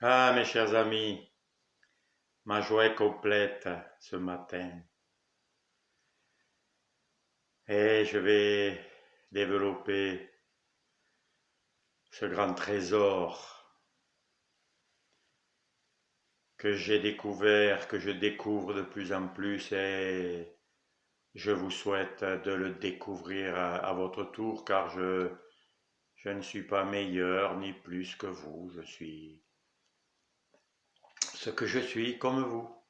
Ah, mes chers amis, ma joie est complète ce matin et je vais développer ce grand trésor que j'ai découvert, que je découvre de plus en plus et je vous souhaite de le découvrir à votre tour car je ne suis pas meilleur ni plus que vous, je suis ce que je suis comme vous.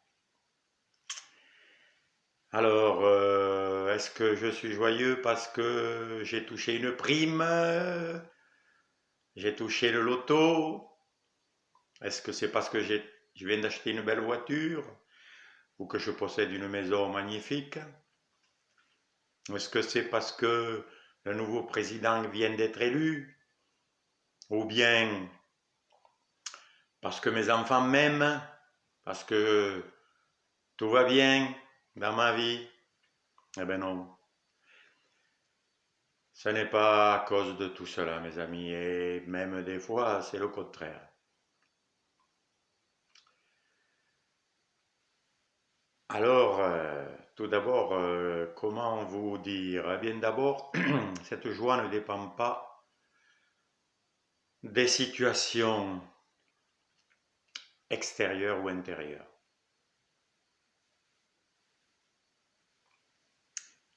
Alors, est-ce que je suis joyeux parce que j'ai touché une prime? J'ai touché le loto? Est-ce que c'est parce que je viens d'acheter une belle voiture? Ou que je possède une maison magnifique? Est-ce que c'est parce que le nouveau président vient d'être élu? Ou bien parce que mes enfants m'aiment? Parce que tout va bien dans ma vie? Eh bien non, ce n'est pas à cause de tout cela, mes amis, et même des fois, c'est le contraire. Alors, tout d'abord, comment vous dire? Eh bien, d'abord, cette joie ne dépend pas des situations extérieures ou intérieures.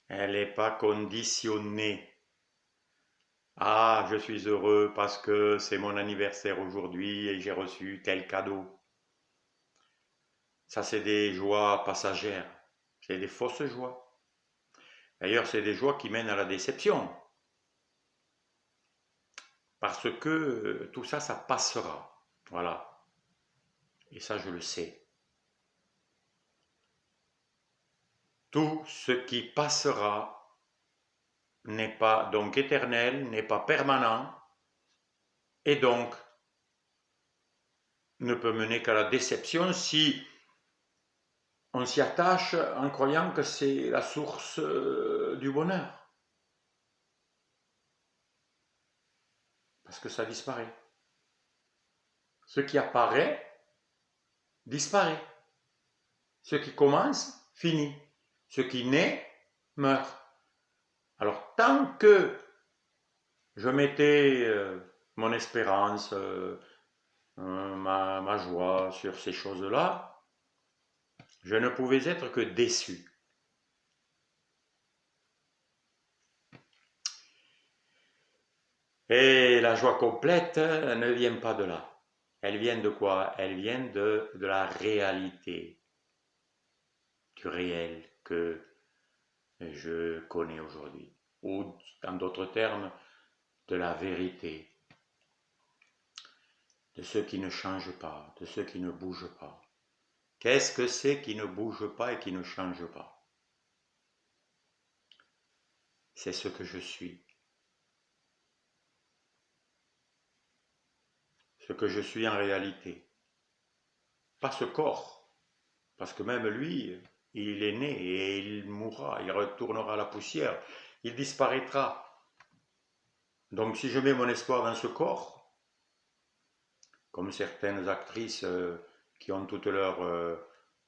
Elle n'est pas conditionnée. Ah, je suis heureux parce que c'est mon anniversaire aujourd'hui et j'ai reçu tel cadeau. Ça, c'est des joies passagères. C'est des fausses joies. D'ailleurs, c'est des joies qui mènent à la déception. Parce que tout ça, ça passera. Voilà. Et ça, je le sais. Tout ce qui passera n'est pas donc éternel, n'est pas permanent, et donc ne peut mener qu'à la déception si on s'y attache en croyant que c'est la source du bonheur. Parce que ça disparaît. Ce qui apparaît, disparaît. Ce qui commence, finit. Ce qui naît, meurt. Alors tant que je mettais mon espérance, ma joie sur ces choses-là, je ne pouvais être que déçu. Et la joie complète ne vient pas de là. Elle vient de quoi? Elle vient de la réalité, du réel que je connais aujourd'hui. Ou, en d'autres termes, de la vérité, de ce qui ne change pas, de ce qui ne bouge pas. Qu'est-ce que c'est qui ne bouge pas et qui ne change pas? C'est ce que je suis. Ce que je suis en réalité. Pas ce corps, parce que même lui, il est né et il mourra, il retournera à la poussière, il disparaîtra. Donc si je mets mon espoir dans ce corps, comme certaines actrices qui ont toute leur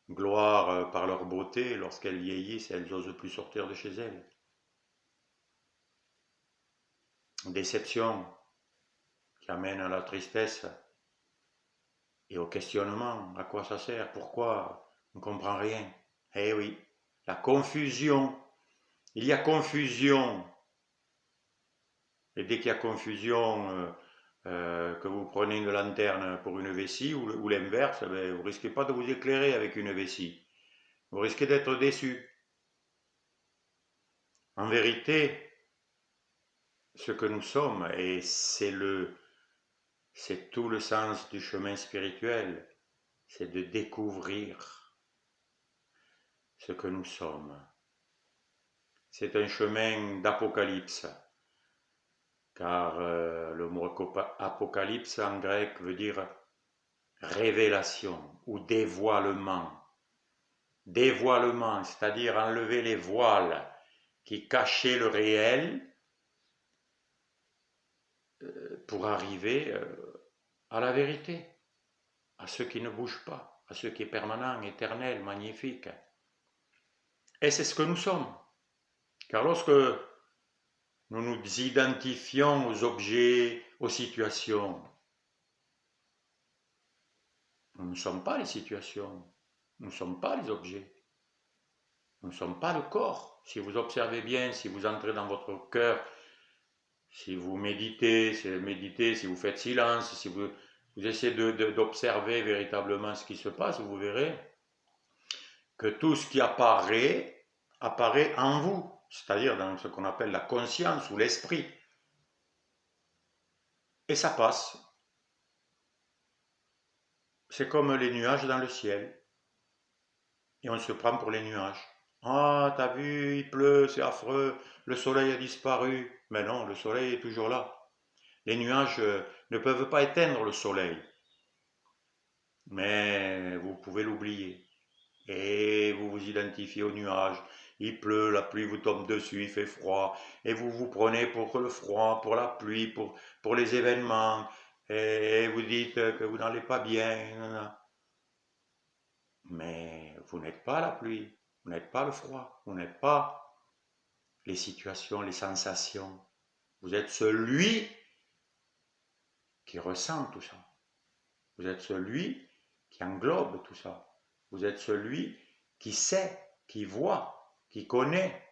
gloire par leur beauté, lorsqu'elles vieillissent, elles n'osent plus sortir de chez elles. Déception qui amène à la tristesse et au questionnement. À quoi ça sert? Pourquoi? On ne comprend rien. Eh oui, la confusion. Il y a confusion. Et dès qu'il y a confusion, que vous prenez une lanterne pour une vessie ou l'inverse, ben, vous ne risquez pas de vous éclairer avec une vessie. Vous risquez d'être déçu. En vérité, ce que nous sommes, et c'est tout le sens du chemin spirituel, c'est de découvrir ce que nous sommes. C'est un chemin d'apocalypse, car le mot apocalypse en grec veut dire révélation ou dévoilement. Dévoilement, c'est-à-dire enlever les voiles qui cachaient le réel pour arriver à la vérité. à ce qui ne bouge pas, à ce qui est permanent, éternel, magnifique. Et c'est ce que nous sommes. Car lorsque nous nous identifions aux objets, aux situations, nous ne sommes pas les situations, nous ne sommes pas les objets, nous ne sommes pas le corps. Si vous observez bien, si vous entrez dans votre cœur, si vous méditez, si vous faites silence, si vous essayez d'observer véritablement ce qui se passe, vous verrez que tout ce qui apparaît, apparaît en vous, c'est-à-dire dans ce qu'on appelle la conscience ou l'esprit. Et ça passe. C'est comme les nuages dans le ciel. Et on se prend pour les nuages. Ah, t'as vu, il pleut, c'est affreux, le soleil a disparu. Mais non, le soleil est toujours là. Les nuages ne peuvent pas éteindre le soleil. Mais vous pouvez l'oublier. Et vous vous identifiez aux nuages. Il pleut, la pluie vous tombe dessus, il fait froid. Et vous vous prenez pour le froid, pour la pluie, pour les événements. Et vous dites que vous n'allez pas bien. Mais vous n'êtes pas la pluie, vous n'êtes pas le froid, vous n'êtes pas les situations, les sensations. Vous êtes celui qui ressent tout ça. Vous êtes celui qui englobe tout ça. Vous êtes celui qui sait, qui voit, qui connaît.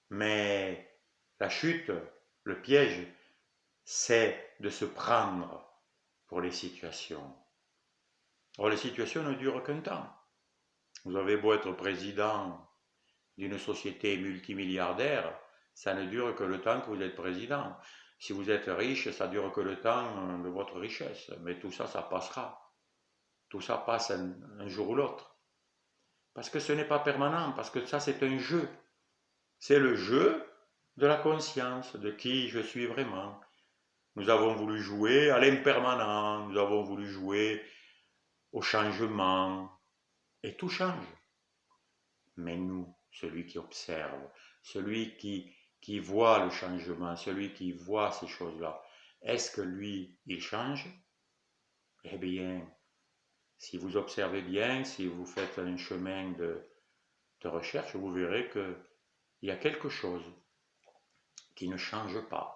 Mais la chute, le piège, c'est de se prendre pour les situations. Or, les situations ne durent qu'un temps. Vous avez beau être président d'une société multimilliardaire, ça ne dure que le temps que vous êtes président. Si vous êtes riche, ça dure que le temps de votre richesse. Mais tout ça, ça passera. Tout ça passe un jour ou l'autre. Parce que ce n'est pas permanent, parce que ça, c'est un jeu. C'est le jeu de la conscience, de qui je suis vraiment. Nous avons voulu jouer à l'impermanent, nous avons voulu jouer au changement, et tout change. Mais nous, celui qui observe, celui qui voit le changement, celui qui voit ces choses-là, est-ce que lui, il change? Eh bien, si vous observez bien, si vous faites un chemin de recherche, vous verrez qu'il y a quelque chose qui ne change pas.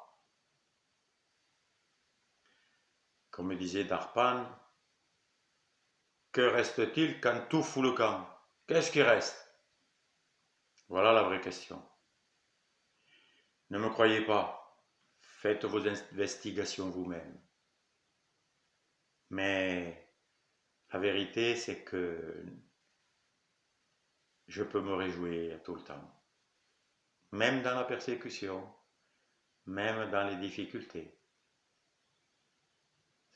Comme me disait Darpan, que reste-t-il quand tout fout le camp? Qu'est-ce qui reste? Voilà la vraie question. Ne me croyez pas, faites vos investigations vous-même. Mais la vérité, c'est que je peux me réjouir tout le temps, même dans la persécution, même dans les difficultés.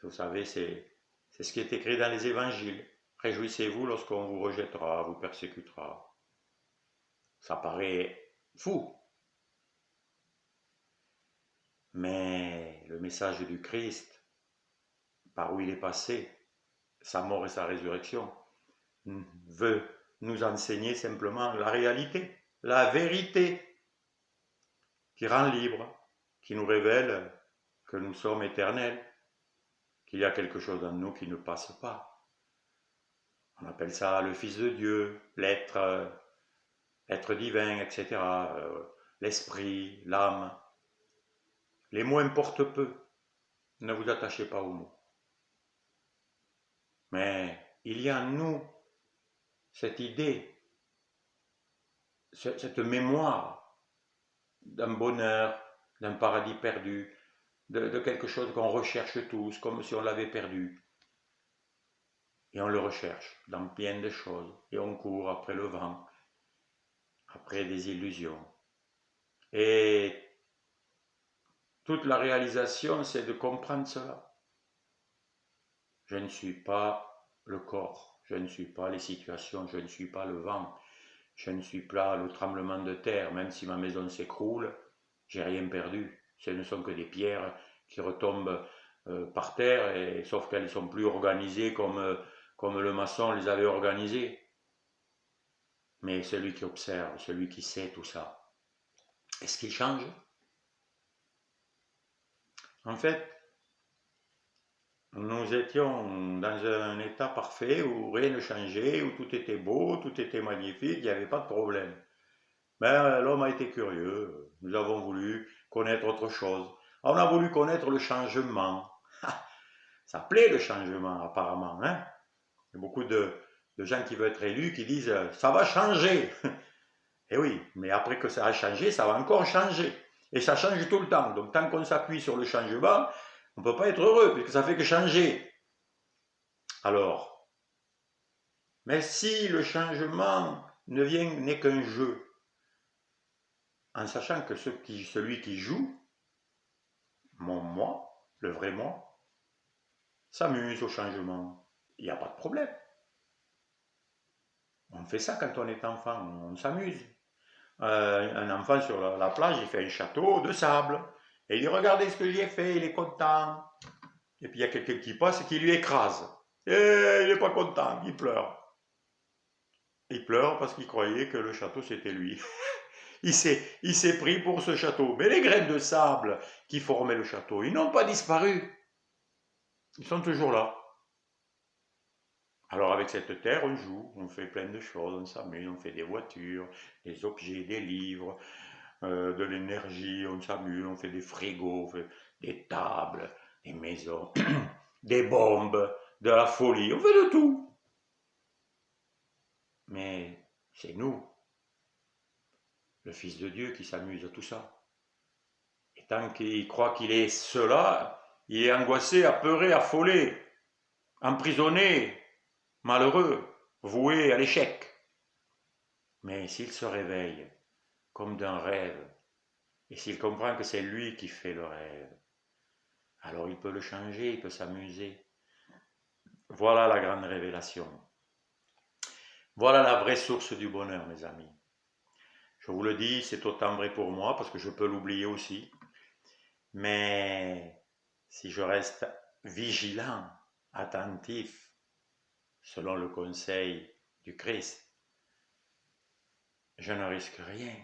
Vous savez, c'est ce qui est écrit dans les évangiles. Réjouissez-vous lorsqu'on vous rejettera, vous persécutera. Ça paraît fou. Mais le message du Christ, par où il est passé, sa mort et sa résurrection, veut nous enseigner simplement la réalité, la vérité, qui rend libre, qui nous révèle que nous sommes éternels, qu'il y a quelque chose en nous qui ne passe pas. On appelle ça le Fils de Dieu, l'être divin, etc. L'esprit, l'âme. Les mots importent peu. Ne vous attachez pas aux mots. Mais il y a en nous cette idée, cette mémoire d'un bonheur, d'un paradis perdu, de quelque chose qu'on recherche tous, comme si on l'avait perdu. Et on le recherche dans bien des choses. Et on court après le vent, après des illusions. Et toute la réalisation, c'est de comprendre cela. Je ne suis pas le corps, je ne suis pas les situations, je ne suis pas le vent, je ne suis pas le tremblement de terre. Même si ma maison s'écroule, j'ai rien perdu. Ce ne sont que des pierres qui retombent par terre, et, sauf qu'elles ne sont plus organisées comme le maçon les avait organisées. Mais celui qui observe, celui qui sait tout ça, est-ce qu'il change? En fait, nous étions dans un état parfait où rien ne changeait, où tout était beau, tout était magnifique, il n'y avait pas de problème. Mais l'homme a été curieux, nous avons voulu connaître autre chose. On a voulu connaître le changement. Ça plaît le changement apparemment, hein? Il y a beaucoup de gens qui veulent être élus qui disent ça va changer. Eh oui, mais après que ça a changé, ça va encore changer. Et ça change tout le temps. Donc tant qu'on s'appuie sur le changement, on ne peut pas être heureux, puisque ça fait que changer. Alors, mais si le changement n'est qu'un jeu, en sachant que celui qui joue, mon moi, le vrai moi, s'amuse au changement, il n'y a pas de problème. On fait ça quand on est enfant, on s'amuse. Un enfant sur la plage, il fait un château de sable. Et il dit, regardez ce que j'ai fait, il est content. Et puis il y a quelqu'un qui passe et qui lui écrase. Et il n'est pas content, il pleure. Il pleure parce qu'il croyait que le château c'était lui. Il s'est pris pour ce château. Mais les graines de sable qui formaient le château, ils n'ont pas disparu. Ils sont toujours là. Alors avec cette terre, on joue, on fait plein de choses, on s'amuse, on fait des voitures, des objets, des livres, de l'énergie, on s'amuse, on fait des frigos, on fait des tables, des maisons, des bombes, de la folie, on fait de tout. Mais c'est nous, le Fils de Dieu, qui s'amuse à tout ça. Et tant qu'il croit qu'il est cela, il est angoissé, apeuré, affolé, emprisonné, malheureux, voué à l'échec. Mais s'il se réveille comme d'un rêve, et s'il comprend que c'est lui qui fait le rêve, alors il peut le changer, il peut s'amuser. Voilà la grande révélation. Voilà la vraie source du bonheur, mes amis. Je vous le dis, c'est autant vrai pour moi, parce que je peux l'oublier aussi. Mais si je reste vigilant, attentif, selon le conseil du Christ, je ne risque rien,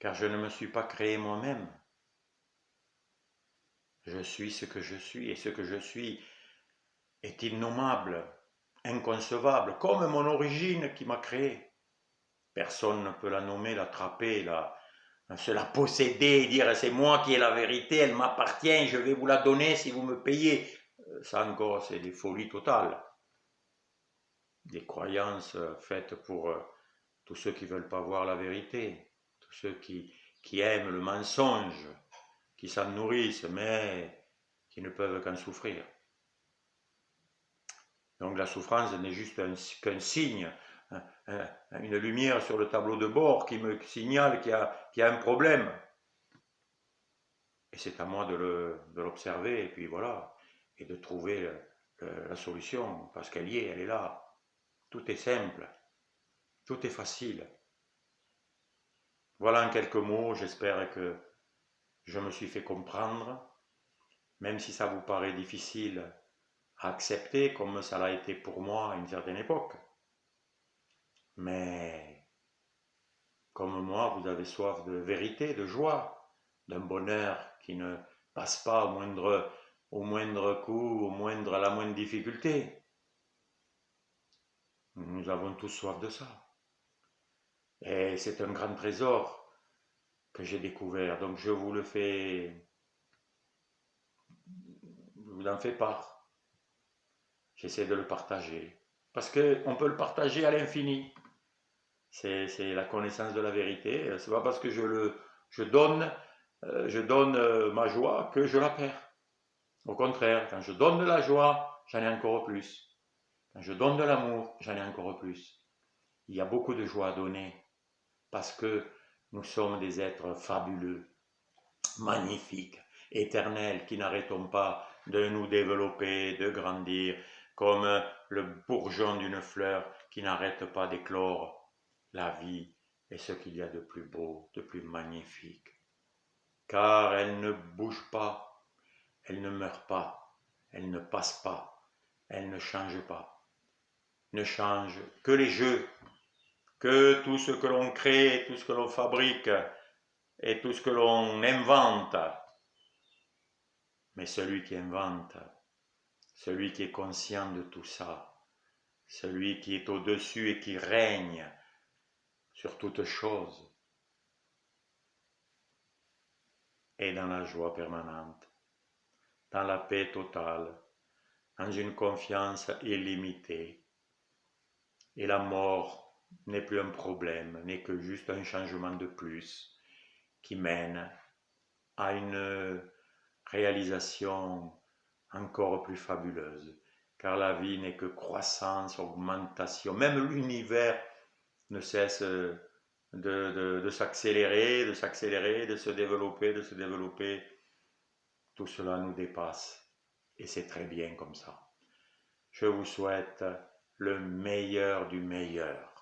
car je ne me suis pas créé moi-même. Je suis ce que je suis, et ce que je suis est innommable, inconcevable, comme mon origine qui m'a créé. Personne ne peut la nommer, l'attraper, se la posséder, dire c'est moi qui ai la vérité, elle m'appartient, je vais vous la donner si vous me payez. Ça encore, c'est des folies totales. Des croyances faites pour tous ceux qui ne veulent pas voir la vérité, tous ceux qui aiment le mensonge, qui s'en nourrissent, mais qui ne peuvent qu'en souffrir. Donc la souffrance n'est juste qu'un signe, une lumière sur le tableau de bord qui me signale qu'il y a un problème. Et c'est à moi de l'observer, et puis voilà, et de trouver la solution, parce qu'elle y est, elle est là. Tout est simple, tout est facile. Voilà en quelques mots, j'espère que je me suis fait comprendre, même si ça vous paraît difficile à accepter, comme ça l'a été pour moi à une certaine époque. Mais comme moi, vous avez soif de vérité, de joie, d'un bonheur qui ne passe pas au moindre coup, à la moindre difficulté. Nous avons tous soif de ça. Et c'est un grand trésor que j'ai découvert. Donc je vous en fais part. J'essaie de le partager. Parce qu'on peut le partager à l'infini. C'est la connaissance de la vérité. C'est pas parce que je donne ma joie que je la perds. Au contraire, quand je donne de la joie, j'en ai encore plus. Quand je donne de l'amour, j'en ai encore plus. Il y a beaucoup de joie à donner parce que nous sommes des êtres fabuleux, magnifiques, éternels, qui n'arrêtons pas de nous développer, de grandir, comme le bourgeon d'une fleur qui n'arrête pas d'éclore. La vie est ce qu'il y a de plus beau, de plus magnifique, car elle ne bouge pas, elle ne meurt pas, elle ne passe pas, elle ne change pas, ne change que les jeux, que tout ce que l'on crée, tout ce que l'on fabrique et tout ce que l'on invente. Mais celui qui invente celui qui est conscient de tout ça, celui qui est au-dessus et qui règne sur toute chose, est dans la joie permanente, dans la paix totale, dans une confiance illimitée. Et la mort n'est plus un problème, n'est que juste un changement de plus qui mène à une réalisation encore plus fabuleuse. Car la vie n'est que croissance, augmentation. Même l'univers ne cesse de s'accélérer, de s'accélérer, de se développer, de se développer. Tout cela nous dépasse. Et c'est très bien comme ça. Je vous souhaite le meilleur du meilleur.